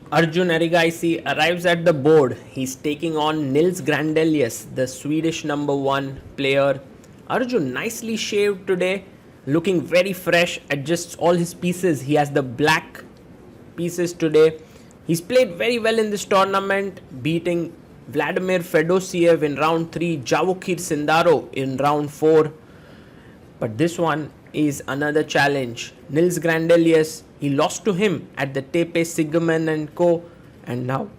Arjun Erigaisi arrives at the board. He's taking on Nils Grandelius, the Swedish number one player. Arjun nicely shaved today, looking very fresh, adjusts all his pieces. He has the black pieces today. He's played very well in this tournament, beating Vladimir Fedoseev in round 3, Javokhir Sindarov in round 4. But this one is another challenge. Nils Grandelius, he lost to him at the Tepe Sigeman Co. And now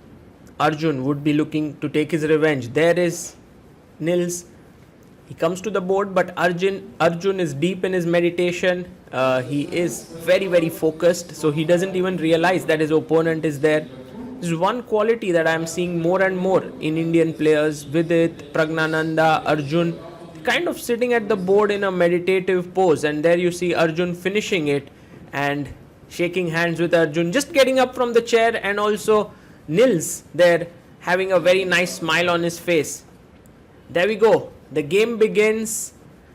Arjun would be looking to take his revenge. There is Nils. He comes to the board, but Arjun is deep in his meditation. He is very focused, so he doesn't even realize that his opponent is there. This is one quality that I am seeing more and more in Indian players. Vidit, Pragnananda, Arjun, kind of sitting at the board in a meditative pose, and there you see Arjun finishing it and shaking hands with Arjun, just getting up from the chair, and also Nils there having a very nice smile on his face. There we go. The game begins,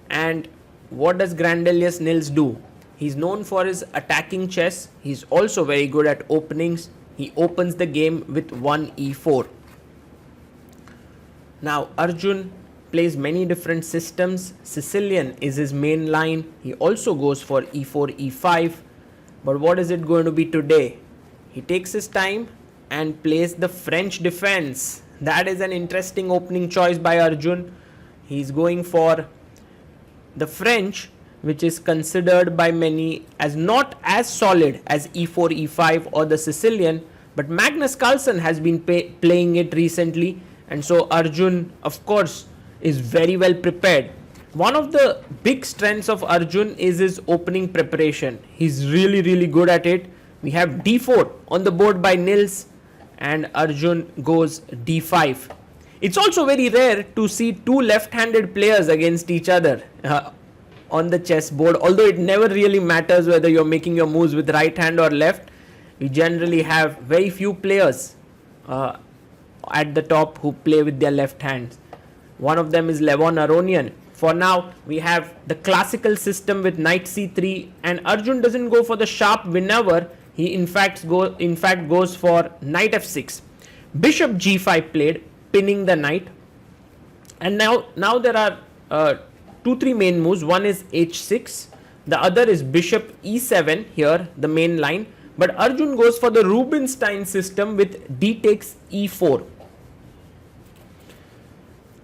and what does Grandelius Nils do? He's known for his attacking chess. He's also very good at openings. He opens the game with 1 e4. Now Arjun plays many different systems. Sicilian is his main line. He also goes for e4, e5. But what is it going to be today? He takes his time and plays the French defense. That is an interesting opening choice by Arjun. He's going for the French, which is considered by many as not as solid as e4, e5 or the Sicilian, but Magnus Carlsen has been playing it recently, and so Arjun, of course, is very well prepared. One of the big strengths of Arjun is his opening preparation. He's really good at it. We have d4 on the board by Nils, and Arjun goes d5. It's also very rare to see two left-handed players against each other on the chessboard, although it never really matters whether you're making your moves with right hand or left. We generally have very few players at the top who play with their left hands. One of them is Levon Aronian. For now, we have the classical system with knight c3, and Arjun doesn't go for the sharp maneuver. He in fact goes for knight f6. Bishop g5 played, pinning the knight. And now there are 2-3 main moves. One is h6, the other is bishop e7 here, the main line. But Arjun goes for the Rubinstein system with d takes e4.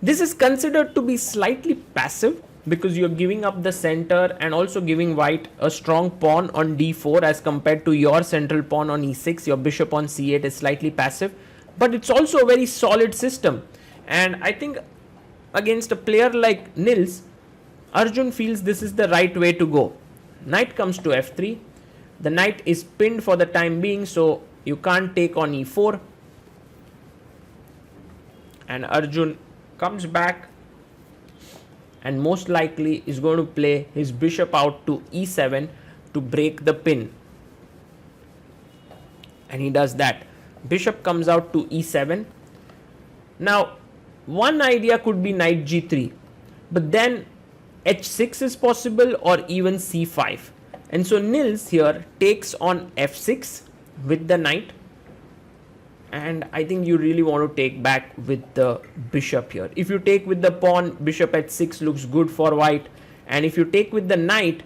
This is considered to be slightly passive because you're giving up the center and also giving white a strong pawn on d4 as compared to your central pawn on e6. Your bishop on c8 is slightly passive, but it's also a very solid system. And I think against a player like Nils, Arjun feels this is the right way to go. Knight comes to f3. The knight is pinned for the time being, so you can't take on e4. And Arjun comes back and most likely is going to play his bishop out to e7 to break the pin. And he does that. Bishop comes out to e7. Now, one idea could be knight g3, but then h6 is possible or even c5. And so Nils here takes on f6 with the knight. And I think you really want to take back with the bishop here. If you take with the pawn, bishop h6 looks good for white. And if you take with the knight,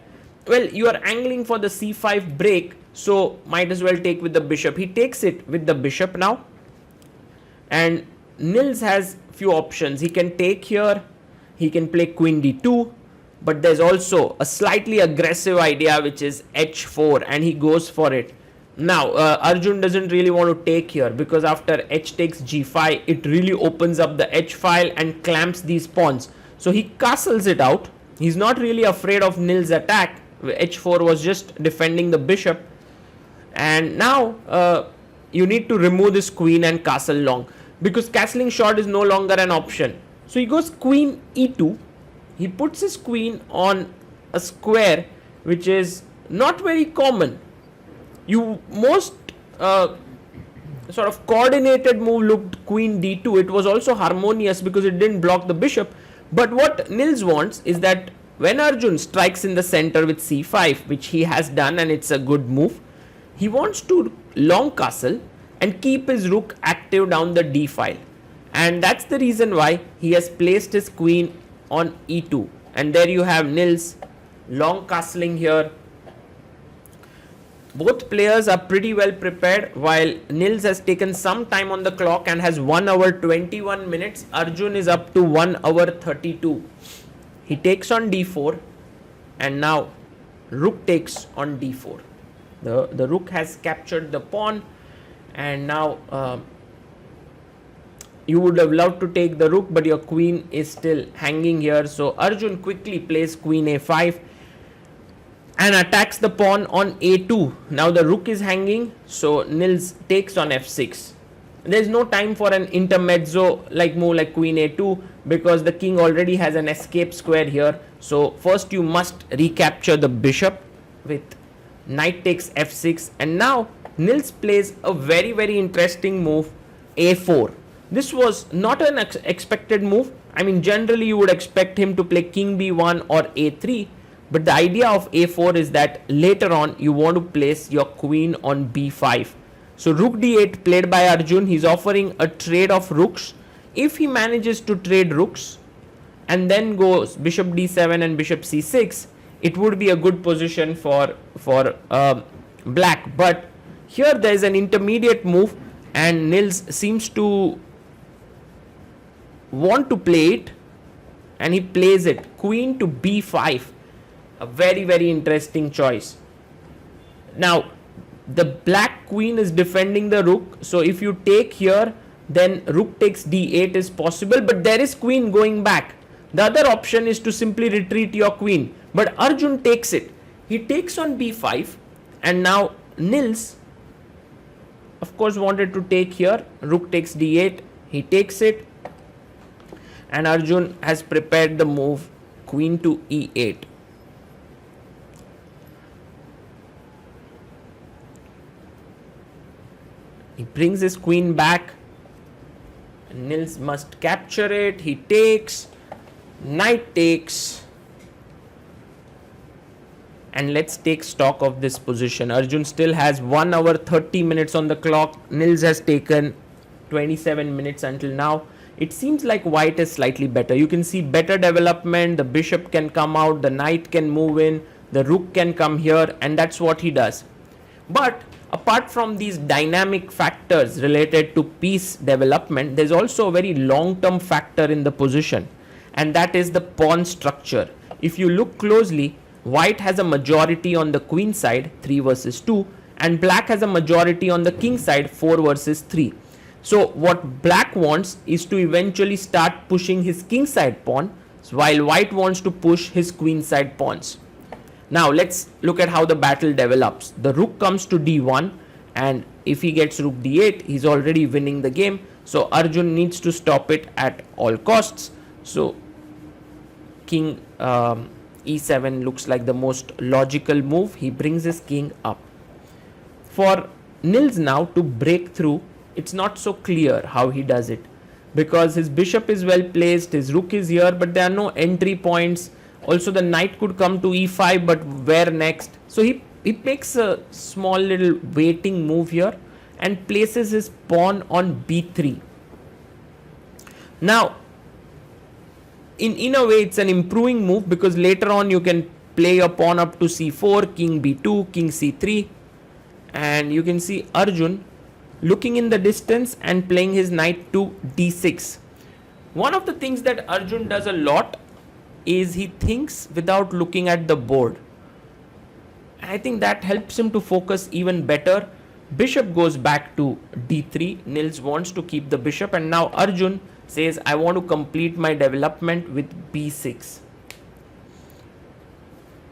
well, you are angling for the c5 break, so might as well take with the bishop. He takes it with the bishop now. And Nils has few options. He can take here, he can play queen d2, but there's also a slightly aggressive idea which is h4, and he goes for it. Now Arjun doesn't really want to take here because after h takes g5 it really opens up the h file and clamps these pawns. So he castles it out. He's not really afraid of Nils' attack. h4 was just defending the bishop, and now you need to remove this queen and castle long because castling short is no longer an option. So he goes queen e2. He puts his queen on a square which is not very common. Most sort of coordinated move looked queen d2. It was also harmonious because it didn't block the bishop. But what Nils wants is that when Arjun strikes in the center with c5, which he has done and it's a good move, he wants to long castle and keep his rook active down the d file. And that's the reason why he has placed his queen on e2. And there you have Nils long castling here. Both players are pretty well prepared. While Nils has taken some time on the clock and has 1 hour 21 minutes, Arjun is up to 1 hour 32. He takes on d4 and now rook takes on d4. The rook has captured the pawn, and now you would have loved to take the rook, but your queen is still hanging here. So Arjun quickly plays queen a5 and attacks the pawn on a2. Now the rook is hanging, so Nils takes on f6. There's no time for an intermezzo like move like queen a2 because the king already has an escape square here. So first you must recapture the bishop with knight takes f6, and now Nils plays a very interesting move, a4. This was not an expected move. I mean, generally you would expect him to play king b1 or a3, but the idea of a4 is that later on you want to place your queen on b5. So rook d8 played by Arjun. He's offering a trade of rooks. If he manages to trade rooks and then goes bishop d7 and bishop c6, it would be a good position for black. But here there is an intermediate move and Nils seems to want to play it, and he plays it, queen to b5. A very interesting choice. Now the black queen is defending the rook, so if you take here, then rook takes d8 is possible, but there is queen going back. The other option is to simply retreat your queen, but Arjun takes it. He takes on b5, and now Nils of course wanted to take here. Rook takes d8, he takes it, and Arjun has prepared the move queen to e8. He brings his queen back. Nils must capture it. He takes, knight takes, and let's take stock of this position. Arjun still has 1 hour 30 minutes on the clock. Nils has taken 27 minutes until now. It seems like white is slightly better. You can see better development. The bishop can come out, the knight can move in, the rook can come here, and that's what he does. But apart from these dynamic factors related to piece development, there's also a very long-term factor in the position, and that is the pawn structure. If you look closely, white has a majority on the queen side, 3 versus 2, and black has a majority on the king side, 4 versus 3. So what black wants is to eventually start pushing his king side pawn, while white wants to push his queen side pawns. Now let's look at how the battle develops. The rook comes to d1, and if he gets rook d8, he's already winning the game. So Arjun needs to stop it at all costs. So king e7 looks like the most logical move. He brings his king up. For Nils now to break through, it's not so clear how he does it, because his bishop is well placed, his rook is here, but there are no entry points. Also the knight could come to e5, but where next? So he makes a small little waiting move here and places his pawn on b3. Now in a way it's an improving move, because later on you can play your pawn up to c4, king b2, king c3, and you can see Arjun looking in the distance and playing his knight to d6. One of the things that Arjun does a lot is he thinks without looking at the board. I think that helps him to focus even better. Bishop goes back to d3. Nils wants to keep the bishop, and now Arjun says, I want to complete my development with b6.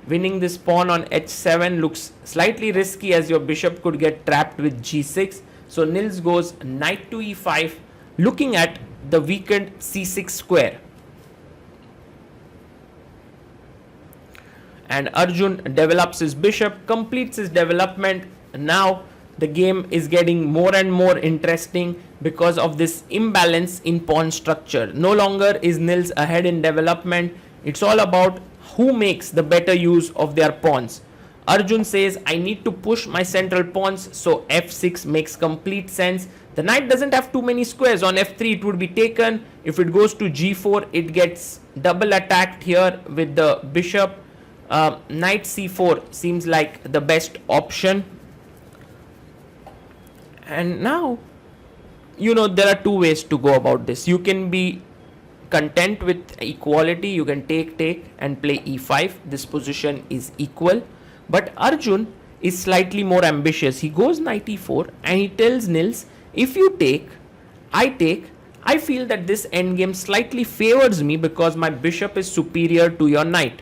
Winning this pawn on h7 looks slightly risky, as your bishop could get trapped with g6. So Nils goes knight to e5, looking at the weakened c6 square. And Arjun develops his bishop, completes his development. Now the game is getting more and more interesting because of this imbalance in pawn structure. No longer is Nils ahead in development. It's all about who makes the better use of their pawns. Arjun says, I need to push my central pawns, so f6 makes complete sense. The knight doesn't have too many squares. On f3 it would be taken. If it goes to g4, it gets double attacked here with the bishop. Knight c4 seems like the best option. And now, there are two ways to go about this. You can be content with equality. You can take and play e5. This position is equal. But Arjun is slightly more ambitious. He goes knight e4 and he tells Nils, if you take, I feel that this endgame slightly favors me because my bishop is superior to your knight.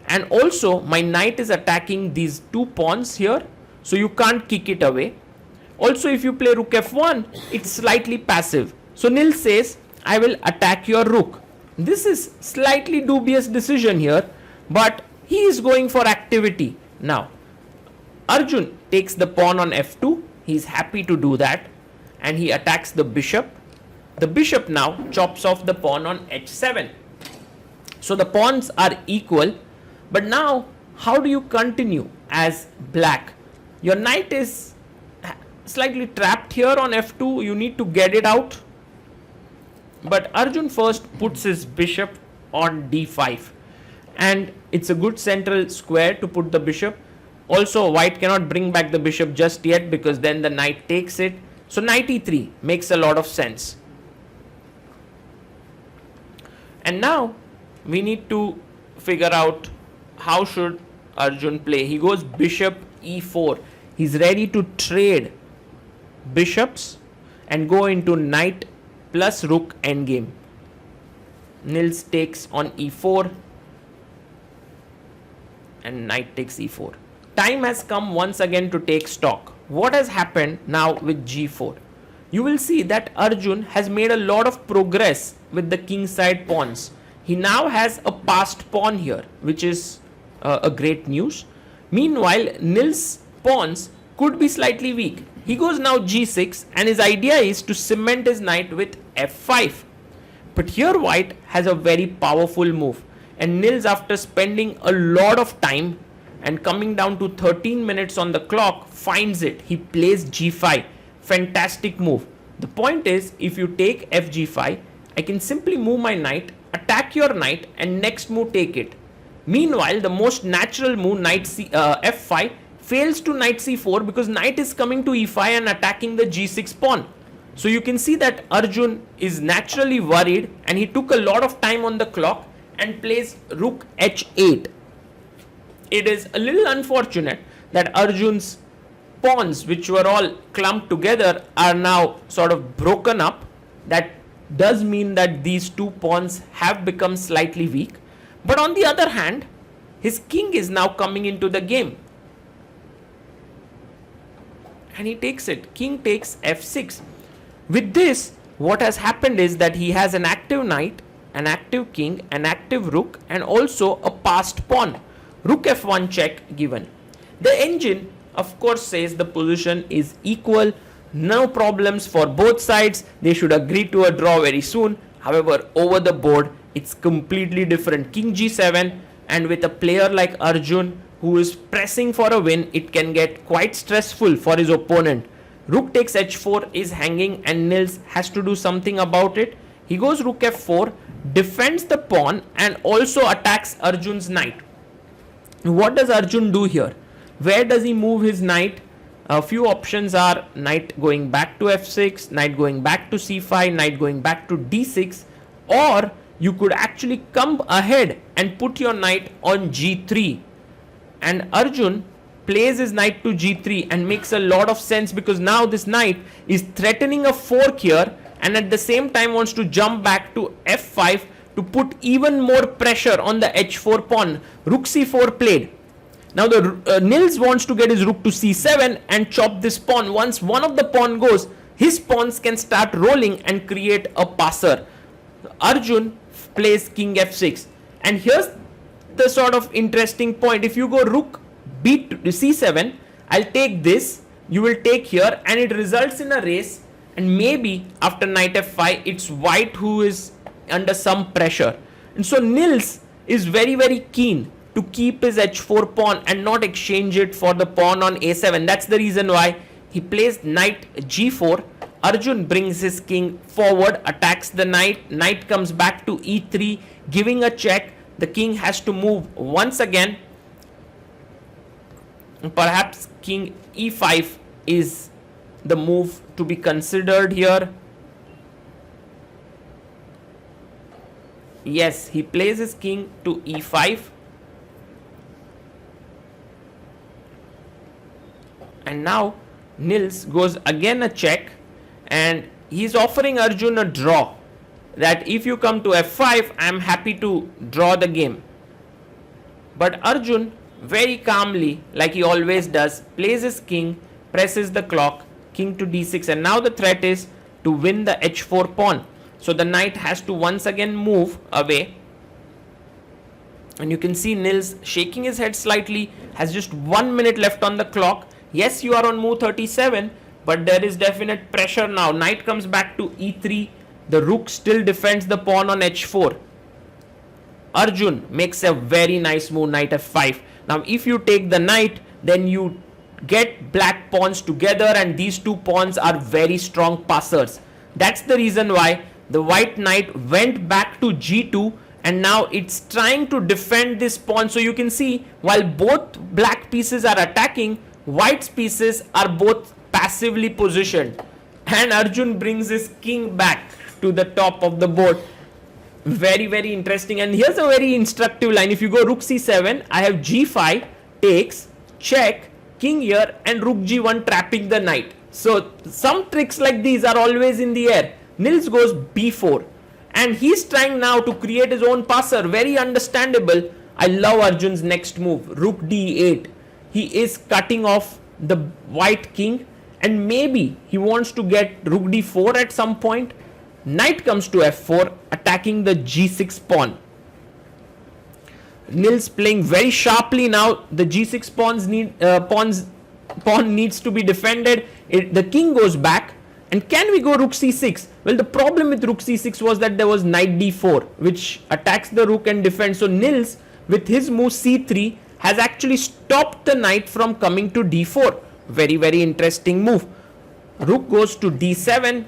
And also my knight is attacking these two pawns here, so you can't kick it away. Also, if you play rook f1, it's slightly passive. So Nils says, I will attack your rook. This is slightly dubious decision here, but he is going for activity. Now, Arjun takes the pawn on f2. He is happy to do that. And he attacks the bishop. The bishop now chops off the pawn on h7. So the pawns are equal. But now, how do you continue as black? Your knight is slightly trapped here on f2. You need to get it out. But Arjun first puts his bishop on d5. And it's a good central square to put the bishop. Also, white cannot bring back the bishop just yet because then the knight takes it. So knight e3 makes a lot of sense. And now we need to figure out how should Arjun play. He goes bishop e4. He's ready to trade bishops and go into knight plus rook endgame. Nils takes on e4 and knight takes e4. Time has come once again to take stock. What has happened now with g4? You will see that Arjun has made a lot of progress with the kingside pawns. He now has a passed pawn here, which is a great news. Meanwhile, Nils' pawns could be slightly weak. He goes now g6 and his idea is to cement his knight with f5. But here white has a very powerful move. And Nils, after spending a lot of time and coming down to 13 minutes on the clock, finds it. He plays g5. Fantastic move. The point is, if you take fg5, I can simply move my knight, attack your knight, and next move take it. Meanwhile, the most natural move, knight f5, fails to knight c4 because knight is coming to e5 and attacking the g6 pawn. So you can see that Arjun is naturally worried and he took a lot of time on the clock and plays rook h8. It is a little unfortunate that Arjun's pawns, which were all clumped together, are now sort of broken up. That does mean that these two pawns have become slightly weak. But on the other hand, his king is now coming into the game. And he takes it. King takes f6. With this, what has happened is that he has an active knight, an active king, an active rook, and also a passed pawn. Rook f1 check given. The engine, of course, says the position is equal. No problems for both sides. They should agree to a draw very soon. However, over the board, it's completely different. King g7, and with a player like Arjun who is pressing for a win, it can get quite stressful for his opponent. Rook takes h4 is hanging and Nils has to do something about it. He goes rook f4, defends the pawn and also attacks Arjun's knight. What does Arjun do here? Where does he move his knight? A few options are knight going back to f6, knight going back to c5, knight going back to d6, or you could actually come ahead and put your knight on g3. And Arjun plays his knight to g3 and makes a lot of sense because now this knight is threatening a fork here and at the same time wants to jump back to f5 to put even more pressure on the h4 pawn. Rook c4 played. Now the Nils wants to get his rook to c7 and chop this pawn. Once one of the pawn goes, his pawns can start rolling and create a passer. Arjun plays king f6. And here's the sort of interesting point. If you go rook b to c7, I'll take this, you will take here, and it results in a race. And maybe after knight f5, it's white who is under some pressure. And so Nils is very, very keen to keep his h4 pawn and not exchange it for the pawn on a7. That's the reason why he plays knight g4. Arjun brings his king forward, attacks the knight. Knight comes back to e3, giving a check. The king has to move once again. Perhaps king e5 is the move to be considered here. Yes, he plays his king to e5. And now Nils goes again a check, and he's offering Arjun a draw, that if you come to f5, I'm happy to draw the game. But Arjun very calmly, like he always does, plays his king, presses the clock, king to d6, and now the threat is to win the h4 pawn. So the knight has to once again move away. And you can see Nils shaking his head slightly, has just 1 minute left on the clock. Yes, you are on move 37, but there is definite pressure now. Knight comes back to e3. The rook still defends the pawn on h4. Arjun makes a very nice move, knight f5. Now if you take the knight, then you get black pawns together, and these two pawns are very strong passers. That's the reason why the white knight went back to g2, and now it's trying to defend this pawn. So you can see, while both black pieces are attacking, white's pieces are both passively positioned, and Arjun brings his king back to the top of the board. Very, very interesting. And here's a very instructive line. If you go rook c7, I have g5 takes, check, king here, and rook g1 trapping the knight. So some tricks like these are always in the air. Nils goes b4, and he's trying now to create his own passer. Very understandable. I love Arjun's next move, rook d8. He is cutting off the white king, and maybe he wants to get rook d4 at some point. Knight comes to f4, attacking the g6 pawn. Nils playing very sharply now. The g6 pawn needs to be defended. The king goes back, and can we go rook c6? Well, the problem with rook c6 was that there was knight d4, which attacks the rook and defends. So Nils, with his move c3, has actually stopped the knight from coming to d4. Very, very interesting move. Rook goes to d7.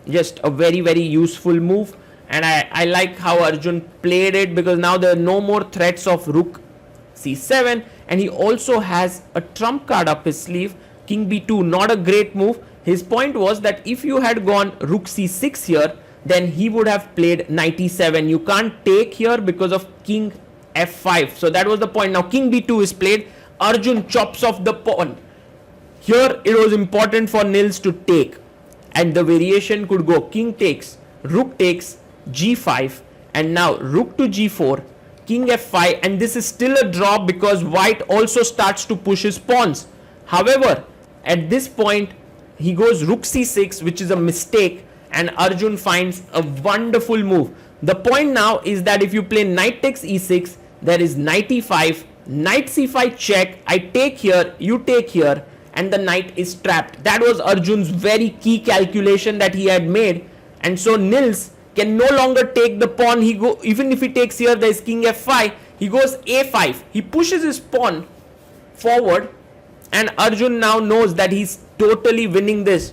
Just a very, very useful move. And I like how Arjun played it, because now there are no more threats of rook c7. And he also has a trump card up his sleeve, king b2. Not a great move. His point was that if you had gone rook c6 here, then he would have played knight e7. You can't take here because of king f5. So that was the point. Now king b2 is played. Arjun chops off the pawn. Here it was important for Nils to take, and the variation could go king takes, rook takes, g5, and now rook to g4, king f5, and this is still a draw because white also starts to push his pawns. However, at this point he goes rook c6, which is a mistake, and Arjun finds a wonderful move. The point now is that if you play knight takes e6, there is knight e5, knight c5 check, I take here, you take here, and the knight is trapped. That was Arjun's very key calculation that he had made, and so Nils can no longer take the pawn. Even if he takes here, there is king f5, he goes a5, he pushes his pawn forward, and Arjun now knows that he's totally winning this.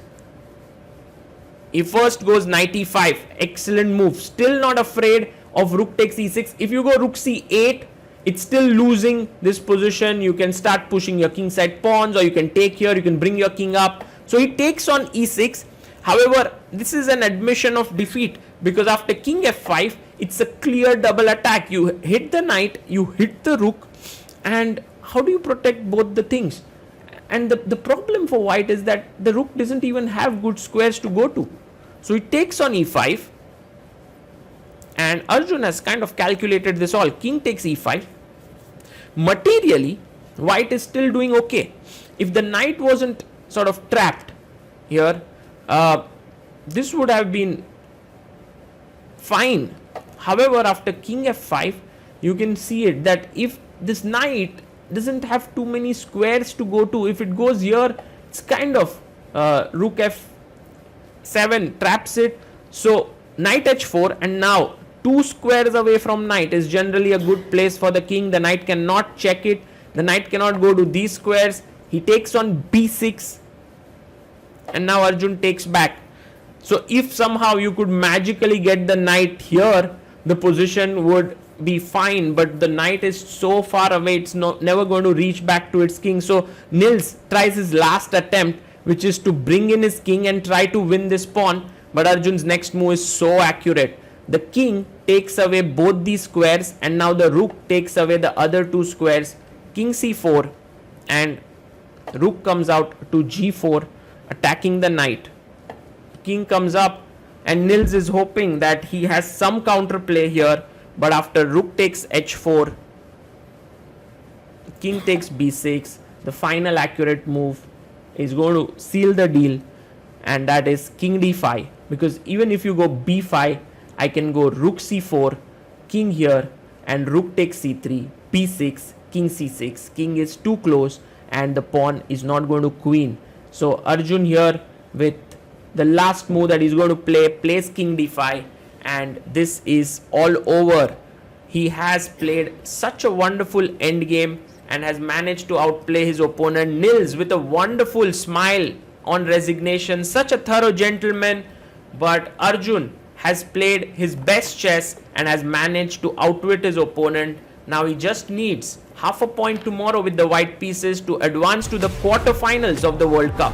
He first goes knight e5, excellent move, still not afraid of rook takes e6. If you go rook c8, it's still losing this position. You can start pushing your king side pawns, or you can take here, you can bring your king up. So he takes on e6. However, this is an admission of defeat, because after king f5, it's a clear double attack. You hit the knight, you hit the rook, and how do you protect both the things? And the problem for white is that the rook doesn't even have good squares to go to. So he takes on e5, and Arjun has kind of calculated this all. King takes e5. Materially, white is still doing okay. If the knight wasn't sort of trapped here, this would have been fine. However, after king f5, you can see it that if this knight doesn't have too many squares to go to, if it goes here, it's kind of rook f7 traps it. So knight h4, and now 2 squares away from knight is generally a good place for the king. The knight cannot check it. The knight cannot go to these squares. He takes on b6. And now Arjun takes back. So if somehow you could magically get the knight here, the position would be fine. But the knight is so far away, it's never going to reach back to its king. So Nils tries his last attempt, which is to bring in his king and try to win this pawn. But Arjun's next move is so accurate. The king takes away both these squares, and now the rook takes away the other 2 squares. King c4, and rook comes out to g4, attacking the knight. King comes up, and Nils is hoping that he has some counterplay here. But after rook takes h4, king takes b6, the final accurate move is going to seal the deal, and that is king d5. Because even if you go b5, I can go rook c4, king here, and rook takes c3, b6, king c6. King is too close, and the pawn is not going to queen. So Arjun here, with the last move that he's going to play, plays king d5, and this is all over. He has played such a wonderful endgame and has managed to outplay his opponent. Nils with a wonderful smile on resignation, such a thorough gentleman. But Arjun has played his best chess and has managed to outwit his opponent. Now he just needs half a point tomorrow with the white pieces to advance to the quarterfinals of the World Cup.